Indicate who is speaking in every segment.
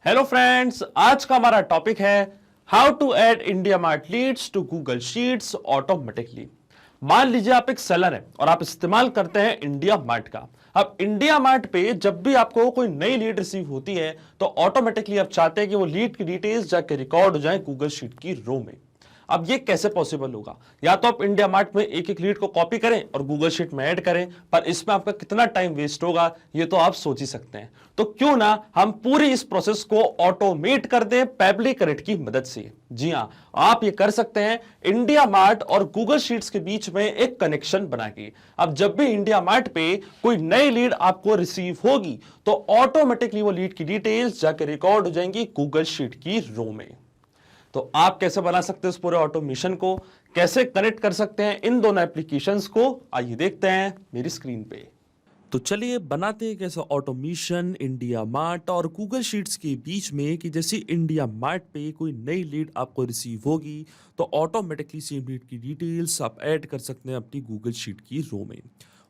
Speaker 1: Hello friends, आज का हमारा टॉपिक है how to add IndiaMART leads to Google sheets automatically. मान लीजिए आप एक सेलर हैं और आप इस्तेमाल करते हैं इंडिया मार्ट का। अब इंडिया मार्ट पे जब भी आपको कोई नई लीड रिसीव होती है तो ऑटोमेटिकली आप चाहते हैं कि वो लीड की डिटेल्स जाके रिकॉर्ड हो जाए गूगल शीट की रो में। अब ये कैसे पॉसिबल होगा? या तो आप इंडिया मार्ट में एक एक लीड को कॉपी करें और गूगल शीट में ऐड करें, पर इसमें आपका कितना टाइम वेस्ट होगा ये तो आप सोच ही सकते हैं। तो क्यों ना हम पूरी इस प्रोसेस को ऑटोमेट कर दें पैबली कनेक्ट की मदद से। जी हां, आप ये कर सकते हैं इंडिया मार्ट और गूगल शीट्स के बीच में एक कनेक्शन बना के। अब जब भी इंडिया मार्ट पे कोई नई लीड आपको रिसीव होगी तो ऑटोमेटिकली वो लीड की डिटेल्स जाके रिकॉर्ड हो जाएंगी गूगल शीट की रो में। तो आप कैसे बना सकते हैं इस पूरे ऑटोमेशन को, कैसे कनेक्ट कर सकते हैं इन दोनों एप्लीकेशंस को, आइए देखते हैं मेरी स्क्रीन पे। तो चलिए बनाते हैं कैसा ऑटोमेशन इंडिया मार्ट और गूगल शीट्स के बीच में कि जैसे इंडिया मार्ट पे कोई नई लीड आपको रिसीव होगी तो ऑटोमेटिकली सेम लीड की डिटेल्स आप ऐड कर सकते हैं अपनी गूगल शीट की रो में।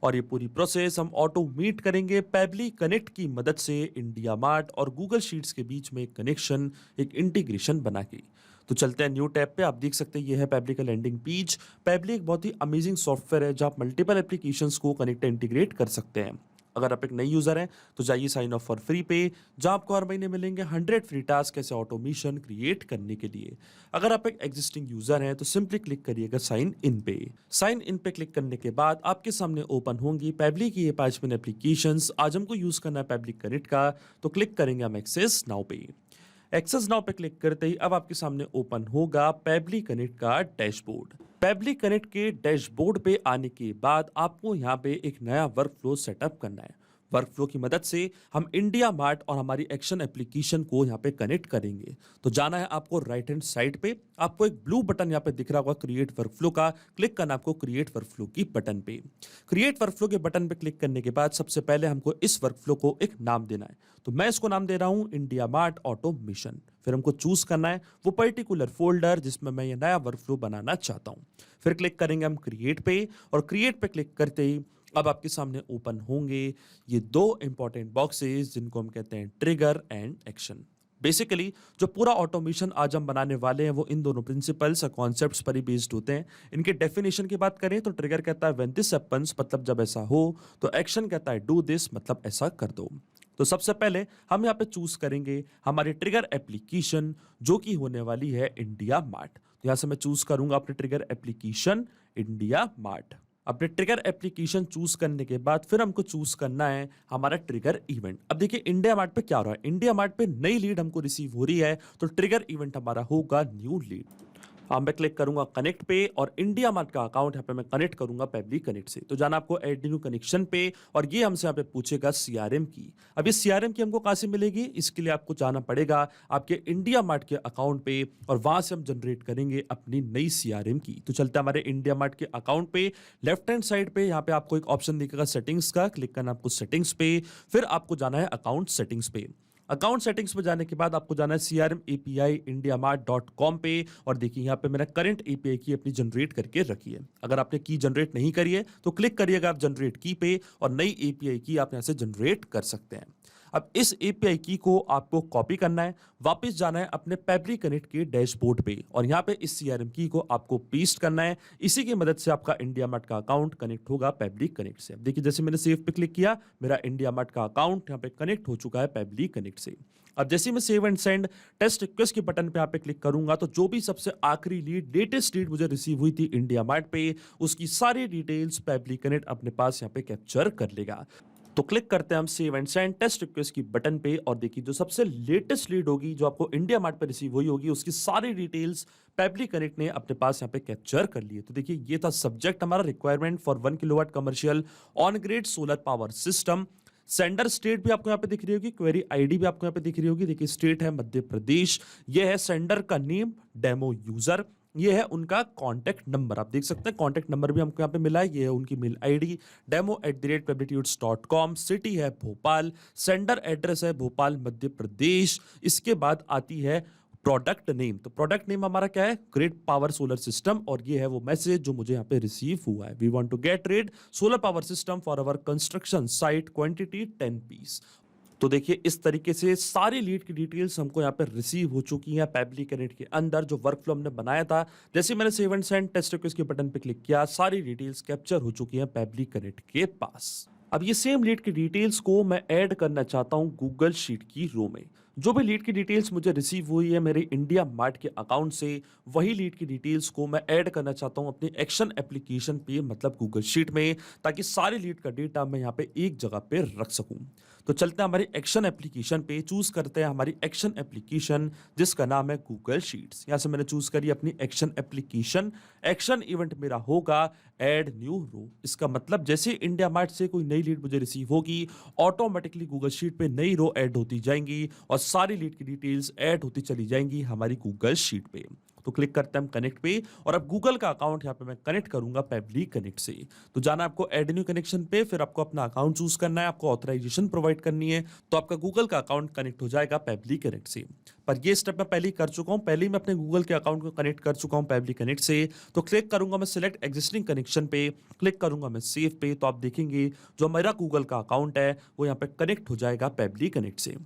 Speaker 1: और ये पूरी प्रोसेस हम ऑटोमेट करेंगे पैबली कनेक्ट की मदद से इंडिया मार्ट और गूगल शीट्स के बीच में एक कनेक्शन, एक इंटीग्रेशन बना के। तो चलते हैं न्यू टैब पे। आप देख सकते हैं ये है पैबली का लैंडिंग पेज। पैबली एक बहुत ही अमेजिंग सॉफ्टवेयर है जहां आप मल्टीपल एप्लीकेशंस को कनेक्ट इंटीग्रेट कर सकते हैं। अगर आप एक नई यूजर हैं तो जाइए साइन ऑफ फॉर फ्री पे, जहां आपको हर महीने मिलेंगे 100 फ्री टास्क ऐसे ऑटोमेशन क्रिएट करने के लिए। अगर आप एक एग्जिस्टिंग यूजर हैं तो सिंपली क्लिक करिएगा साइन इन पे। साइन इन पे क्लिक करने के बाद आपके सामने ओपन होंगी पैबली की ये 5 एप्लीकेशंस। आज हमको यूज करना है पैबली कनेक्ट का, तो क्लिक करेंगे हम एक्सेस नाउ पे। एक्सेस नाउ पे क्लिक करते ही अब आपके सामने ओपन होगा पैबली कनेक्ट का डैशबोर्ड। पैबली कनेक्ट के डैशबोर्ड पे आने के बाद आपको यहाँ पे एक नया वर्कफ्लो सेटअप करना है। वर्कफ्लो की मदद से हम इंडिया मार्ट और हमारी एक्शन एप्लीकेशन को यहाँ पे कनेक्ट करेंगे। तो जाना है आपको राइट हैंड साइड पे, आपको एक ब्लू बटन यहाँ पे दिख रहा होगा क्रिएट वर्कफ्लो का, क्लिक करना आपको क्रिएट वर्कफ्लो की बटन पे। क्रिएट वर्कफ्लो के बटन पे क्लिक करने के बाद सबसे पहले हमको इस वर्कफ्लो को एक नाम देना है। तो मैं इसको नाम दे रहा हूं इंडिया मार्ट ऑटोमेशन। फिर हमको चूज करना है वो पर्टिकुलर फोल्डर जिसमें मैं ये नया वर्कफ्लो बनाना चाहता हूं। फिर क्लिक करेंगे हम क्रिएट पे, और क्रिएट पे क्लिक करते ही अब आपके सामने ओपन होंगे ये दो इंपॉर्टेंट बॉक्सेस जिनको हम कहते हैं ट्रिगर एंड एक्शन। बेसिकली जो पूरा ऑटोमेशन आज हम बनाने वाले हैं वो इन दोनों प्रिंसिपल्स और कॉन्सेप्ट्स पर ही बेस्ड होते हैं। इनके डेफिनेशन की बात करें तो ट्रिगर कहता है व्हेन दिस हैपेंस, मतलब जब ऐसा हो। तो एक्शन कहता है डू दिस, मतलब ऐसा कर दो। तो सबसे पहले हम यहाँ पे चूज करेंगे हमारी ट्रिगर एप्लीकेशन जो कि होने वाली है इंडिया मार्ट। तो यहां से मैं चूज करूंगा अपने ट्रिगर एप्लीकेशन इंडिया मार्ट। अपने ट्रिगर एप्लीकेशन चूज करने के बाद फिर हमको चूज करना है हमारा ट्रिगर इवेंट। अब देखिए इंडिया मार्ट पे क्या हो रहा है, इंडिया मार्ट पे नई लीड हमको रिसीव हो रही है तो ट्रिगर इवेंट हमारा होगा न्यू लीड। मैं क्लिक करूंगा कनेक्ट पे और इंडिया मार्ट का अकाउंट यहाँ पे मैं कनेक्ट करूंगा पैबली कनेक्ट से। तो जाना आपको ऐड न्यू कनेक्शन पे, और ये हमसे यहाँ पे पूछेगा सीआरएम की। अब इस सीआरएम की हमको कहां से मिलेगी, इसके लिए आपको जाना पड़ेगा आपके इंडिया मार्ट के अकाउंट पे, और वहां से हम जनरेट करेंगे अपनी नई सीआरएम की। तो चलते हैं हमारे इंडिया मार्ट के अकाउंट पे। लेफ्ट हैंड साइड पे यहाँ पे आपको एक ऑप्शन दिखेगा सेटिंग्स का, क्लिक करना आपको सेटिंग्स पे। फिर आपको जाना है अकाउंट सेटिंग्स पे। अकाउंट सेटिंग्स पे जाने के बाद आपको जाना है CRM API indiamart.com पे, और देखिए यहाँ पे मैंने करंट API की अपनी जनरेट करके रखी है। अगर आपने की जनरेट नहीं करी है तो क्लिक करिएगा आप जनरेट की पे, और नई API की आप यहाँ से जनरेट कर सकते हैं। अब इस API की को आपको कॉपी करना है, वापस जाना है अपने पैबली कनेक्ट के डैशबोर्ड पे, और यहाँ पे इस CRM की को आपको पेस्ट करना है। इसी की मदद से आपका इंडिया मार्ट का अकाउंट कनेक्ट होगा पैबली कनेक्ट से। अब देखिए जैसे मैंने सेव पे क्लिक किया, मेरा इंडिया मार्ट का अकाउंट यहाँ पे कनेक्ट हो चुका है पैबली कनेक्ट से। अब जैसे मैं save and send test request के बटन पे यहाँ पे क्लिक करूंगा तो जो भी सबसे आखिरी लीड, लेटेस्ट लीड मुझे रिसीव हुई थी इंडिया मार्ट पे, उसकी सारी डिटेल्स पैबली कनेक्ट अपने पास यहाँ पे कैप्चर कर लेगा। तो क्लिक करते हैं हम save and send test request की बटन पे, और देखिए जो सबसे लेटेस्ट लीड होगी जो आपको इंडिया मार्ट पे रिसीव हुई होगी उसकी सारी डिटेल्स पैबली कनेक्ट ने अपने पास यहाँ पे कैप्चर कर लिए। तो देखिए ये था सब्जेक्ट हमारा, requirement for 1 kilowatt commercial on grid solar power system. Sender state भी आपको यहाँ पे दिख रही होगी, क्वेरी आईडी भी आपको यहाँ पे दिख रही होगी। देखिए स्टेट है मध्य प्रदेश, ये है सेंडर का नेम डेमो यूजर, ये है उनका कांटेक्ट नंबर। आप देख सकते हैं कांटेक्ट नंबर भी हमको यहाँ पे मिला है, ये है उनकी मेल आईडी demo@publictudes.com। सिटी है भोपाल, सेंडर एड्रेस है भोपाल मध्य प्रदेश। इसके बाद आती है प्रोडक्ट नेम। तो प्रोडक्ट नेम हमारा क्या है, ग्रिड पावर सोलर सिस्टम, और ये है वो मैसेज जो मुझे यहाँ पे रिसीव हुआ है। We want to get rid solar power system for our construction site, quantity 10 piece. तो देखिए इस तरीके से सारी लीड की डिटेल्स हमको यहाँ पे रिसीव हो चुकी हैं पेबली कनेक्ट के अंदर जो वर्कफ्लो हमने बनाया था। जैसे मैंने save and send test request के बटन पे क्लिक किया, सारी डिटेल्स कैप्चर हो चुकी हैं पेबली कनेक्ट के पास। अब ये सेम लीड की डिटेल्स को मैं ऐड करना चाहता हूँ गूगल शीट की रो में। जो भी लीड की डिटेल्स मुझे रिसीव हुई है मेरे इंडिया मार्ट के अकाउंट से, वही लीड की डिटेल्स को मैं ऐड करना चाहता हूं अपनी एक्शन एप्लीकेशन पे, मतलब गूगल शीट में, ताकि सारी लीड का डेटा मैं यहाँ पे एक जगह पे रख सकूं। तो चलते हैं हमारी एक्शन एप्लीकेशन पे, चूज करते हैं हमारी एक्शन एप्लीकेशन जिसका नाम है गूगल शीट्स। यहां से मैंने चूज करी अपनी एक्शन एप्लीकेशन। एक्शन इवेंट मेरा होगा ऐड न्यू रो। इसका मतलब जैसे इंडिया मार्ट से कोई नई लीड मुझे रिसीव होगी, ऑटोमेटिकली गूगल शीट पे नई रो ऐड होती जाएंगी और सारी लीड की डिटेल्स ऐड होती चली जाएंगी हमारी गूगल शीट पे। तो क्लिक करते हैं हम कनेक्ट पे, और अब गूगल का अकाउंट यहाँ पे मैं कनेक्ट करूंगा पेबली कनेक्ट से। तो जाना आपको ऐड न्यू कनेक्शन पे, फिर आपको अपना अकाउंट चूज करना है, आपको ऑथराइजेशन प्रोवाइड करनी है, तो आपका गूगल का अकाउंट कनेक्ट हो जाएगा पेबली कनेक्ट से। पर ये स्टेप मैं पहले ही कर चुका हूं, पहले ही मैं अपने गूगल के अकाउंट को कनेक्ट कर चुका हूं पेबली कनेक्ट से। तो क्लिक करूंगा मैं सिलेक्ट एग्जिस्टिंग कनेक्शन पे, क्लिक करूंगा मैं सेव पे, तो आप देखेंगे जो मेरा गूगल का अकाउंट है वो यहाँ पे कनेक्ट हो जाएगा पेबली कनेक्ट से।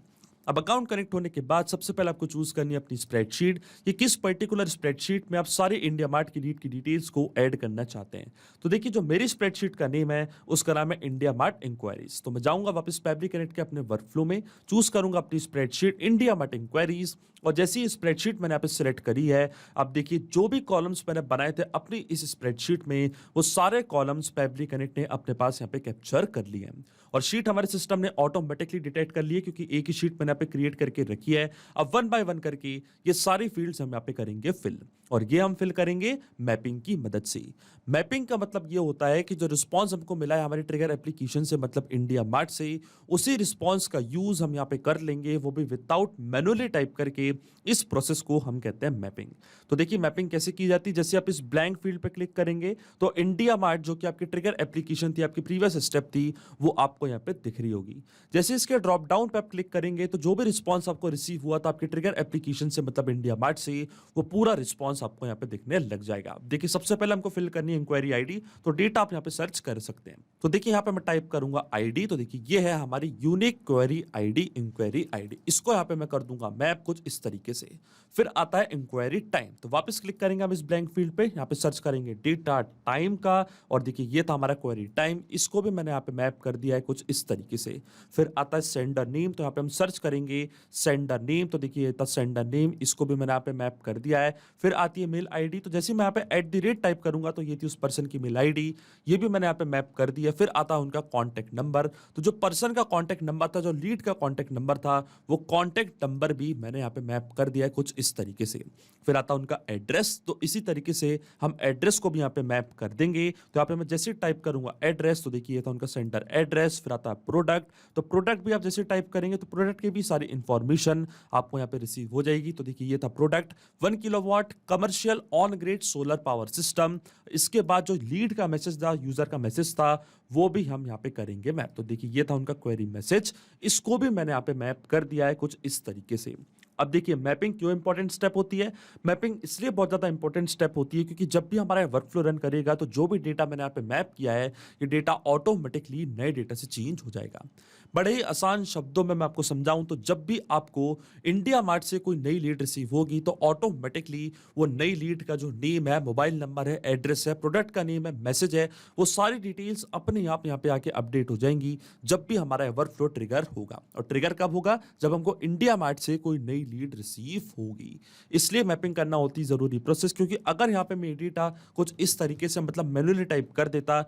Speaker 1: अब अकाउंट कनेक्ट होने के बाद सबसे पहले आपको चूज करनी है अपनी स्प्रेडशीट, कि किस पर्टिकुलर स्प्रेडशीट में आप सारे इंडिया मार्ट की लीड की डिटेल्स को ऐड करना चाहते हैं। तो देखिए जो मेरी स्प्रेडशीट का नेम है उसका नाम है इंडिया मार्ट इंक्वायरीज। तो मैं जाऊंगा वापस पेबली कनेक्ट के अपने वर्कफ्लो में, चूज करूंगा अपनी स्प्रेडशीट इंडिया मार्ट इंक्वायरीज, और जैसी ही स्प्रेडशीट मैंने यहाँ पे सिलेक्ट करी है, अब देखिए जो भी कॉलम्स मैंने बनाए थे अपनी इस स्प्रेडशीट में, वो सारे कॉलम्स पेबली कनेक्ट ने अपने पास यहाँ पे कैप्चर कर लिए हैं। और शीट हमारे सिस्टम ने ऑटोमेटिकली डिटेक्ट कर लिए, क्योंकि एक ही शीट मैंने यहाँ पे क्रिएट करके रखी है। अब वन बाय वन करके ये सारी फील्ड्स हम यहाँ पे करेंगे फिल, और ये हम फिल करेंगे मैपिंग की मदद से। मैपिंग का मतलब ये होता है कि जो रिस्पॉन्स हमको मिला है हमारी ट्रिगर एप्लीकेशन से, मतलब इंडिया मार्ट से, उसी रिस्पॉन्स का यूज हम यहाँ पे कर लेंगे, वो भी विदाउट मैनुअली टाइप करके। इस प्रोसेस को हम कहते हैं मैपिंग। तो देखिए मैपिंग कैसे की जाती है, जैसे आप इस ब्लैंक फील्ड पे क्लिक करेंगे तो इंडिया मार्ट जो कि आपकी ट्रिगर एप्लीकेशन थी, आपकी प्रीवियस स्टेप थी, वो आपको यहाँ पे दिख रही होगी। जैसे इसके ड्रॉप डाउन पे आप क्लिक करेंगे तो जो भी रिस्पॉन्स आपको रिसीव हुआ था आपकी ट्रिगर एप्लीकेशन से, मतलब इंडिया मार्ट से, वो पूरा रिस्पॉन्स आपको यहाँ पे दिखने लग जाएगा। देखिए सबसे पहले हमको फिल करनी है इंक्वायरी आईडी, तो डेटा आप यहाँ पे सर्च कर सकते हैं। तो देखिए यहाँ पे मैं टाइप करूंगा आईडी, तो देखिए ये है हमारी unique query ID, inquiry ID. इसको यहाँ पे मैं कर दूंगा मैप कुछ इस तरीके से। फिर आता है इंक्वायरी टाइम, तो वापस क्लिक करेंगे हम इस ब्लैंक फील्ड पे, यहाँ पे सर्च करेंगे डेटा टाइम का, और देखिए ये था हमारा क्वेरी टाइम, इसको भी मैंने यहाँ पे मैप कर दिया है कुछ इस तरीके से। फिर आता है सेंडर नेम, तो यहाँ पे हम सर्च करेंगे सेंडर नेम, तो देखिए ये था सेंडर नेम, इसको भी मैंने यहाँ पे मैप कर दिया है। फिर आती है मेल आईडी, तो जैसे मैं यहाँ पे @ टाइप करूंगा तो ये थी उस पर्सन की मेल आईडी, ये भी मैंने यहाँ पे मैप कर दिया। फिर आता है उनका कॉन्टैक्ट नंबर, तो जो पर्सन का कॉन्टैक्ट नंबर था, जो लीड का कॉन्टैक्ट नंबर था, वो कॉन्टैक्ट नंबर भी मैंने यहाँ पे मैप कर दिया है कुछ इस तरीके से। फिर आता है उनका एड्रेस, तो इसी तरीके से हम एड्रेस को भी यहाँ पे मैप कर देंगे। तो यहाँ पे मैं जैसे टाइप करूंगा एड्रेस, तो देखिए ये था उनका सेंटर एड्रेस। फिर आता है प्रोडक्ट, तो प्रोडक्ट भी आप जैसे टाइप करेंगे तो प्रोडक्ट की भी सारी इंफॉर्मेशन आपको यहाँ पे रिसीव हो जाएगी। तो देखिए ये था product 1 kilowatt commercial on grid solar power system. इसके बाद जो लीड का मैसेज था, यूजर का मैसेज था, वो भी हम यहाँ पे करेंगे मैप। तो देखिए ये था उनका क्वेरी मैसेज, इसको भी मैंने यहाँ पे मैप कर दिया है कुछ इस तरीके से। अब देखिए मैपिंग क्यों इंपॉर्टेंट स्टेप होती है। मैपिंग इसलिए बहुत ज्यादा इंपॉर्टेंट स्टेप होती है क्योंकि जब भी हमारा वर्कफ्लो रन करेगा तो जो भी डेटा मैंने यहाँ पे मैप किया है, ये डेटा ऑटोमेटिकली नए डेटा से चेंज हो जाएगा। बड़े ही आसान शब्दों में मैं आपको समझाऊं तो जब भी आपको इंडिया मार्ट से कोई नई लीड रिसीव होगी तो ऑटोमेटिकली वो नई लीड का जो नेम है, मोबाइल नंबर है, एड्रेस है, प्रोडक्ट का नेम है, मैसेज है, वो सारी डिटेल्स अपने आप यहाँ पे आके अपडेट हो जाएंगी जब भी हमारा वर्कफ्लो ट्रिगर होगा। और ट्रिगर कब होगा? जब हमको इंडिया मार्ट से कोई नई लीड रिसीव होगी। इसलिए मैपिंग करना होती है जरूरी प्रोसेस, क्योंकि अगर यहाँ पे मैं डेटा कुछ इस तरीके से मतलब मैन्युअली टाइप कर देता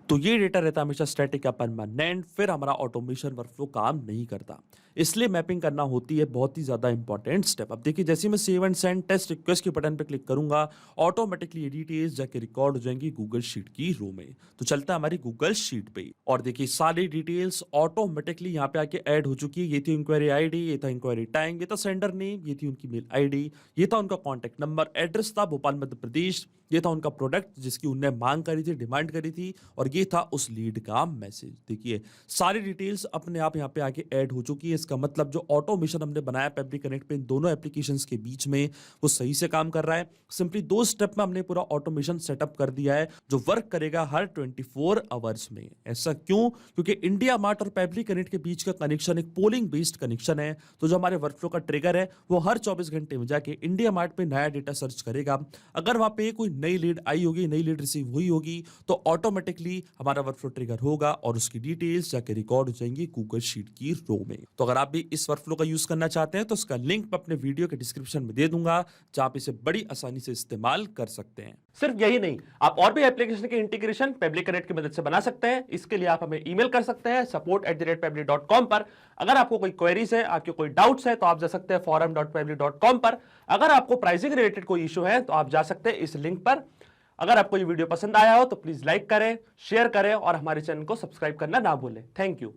Speaker 1: तो ये डेटा रहता हमेशा स्टैटिक या परमानेंट, फिर हमारा ऑटोमेशन वर्कफ्लो काम नहीं करता। इसलिए मैपिंग करना होती है बहुत ही ज्यादा इंपॉर्टेंट स्टेप। अब देखिए जैसे मैं save and send test request के बटन पे क्लिक करूंगा, ऑटोमेटिकली ये डिटेल्स जाके रिकॉर्ड हो जाएंगी गूगल शीट की रो में। तो चलता है हमारी गूगल शीट पे और देखिए सारी डिटेल्स ऑटोमेटिकली यहाँ पे आके ऐड हो चुकी है। ये थी इंक्वायरी आईडी, ये था इंक्वायरी टाइम, ये था सेंडर नेम, ये थी उनकी मेल आईडी, ये था उनका कॉन्टैक्ट नंबर, एड्रेस था भोपाल मध्य प्रदेश, ये था उनका प्रोडक्ट जिसकी उनने मांग करी थी, डिमांड करी थी, और ये था उस लीड का मैसेज। देखिए सारी डिटेल्स अपने आप यहाँ पे आके ऐड हो चुकी है।
Speaker 2: इसका मतलब जो ऑटोमेशन हमने बनाया पेबली कनेक्ट पे इन दोनों एप्लीकेशंस के बीच में वो सही से काम कर रहा है। सिंपली 2 स्टेप में हमने पूरा ऑटोमेशन सेटअप कर दिया है जो वर्क करेगा हर 24 आवर्स में। ऐसा क्यों? क्योंकि इंडिया मार्ट और पेबली कनेक्ट के बीच का कनेक्शन एक पोलिंग बेस्ड कनेक्शन है। तो जो हमारे वर्कफ्लो का ट्रिगर है वो हर 24 घंटे में जाके इंडिया मार्ट पे नया डेटा सर्च करेगा। अगर वहां पे कोई नई लीड आई होगी, नई लीड रिसीव हुई होगी, तो ऑटोमेटिकली हमारा वर्कफ्लो ट्रिगर होगा और उसकी डिटेल्स जाके रिकॉर्ड हो जाएंगी गूगल शीट की रो में। तो अगर आप भी इस वर्कफ्लो का यूज करना चाहते हैं तो उसका लिंक मैं अपने वीडियो के डिस्क्रिप्शन में दे दूंगा, जहां आप इसे बड़ी आसानी से इस्तेमाल कर सकते हैं।
Speaker 1: सिर्फ यही नहीं, आप और भी एप्लीकेशन के इंटीग्रेशन पेबली कनेक्ट की मदद से बना सकते हैं। इसके लिए आप हमें ईमेल कर सकते हैं support@pebly.com पर। अगर आपको कोई क्वेरीज है, आपके कोई डाउट्स है, तो आप जा सकते हैं forum.pebly.com पर। अगर आपको प्राइसिंग रिलेटेड कोई इशू है तो आप जा सकते हैं इस लिंक पर। अगर आपको ये वीडियो पसंद आया हो तो प्लीज लाइक करें, शेयर करें और हमारे चैनल को सब्सक्राइब करना ना भूलें। Thank you.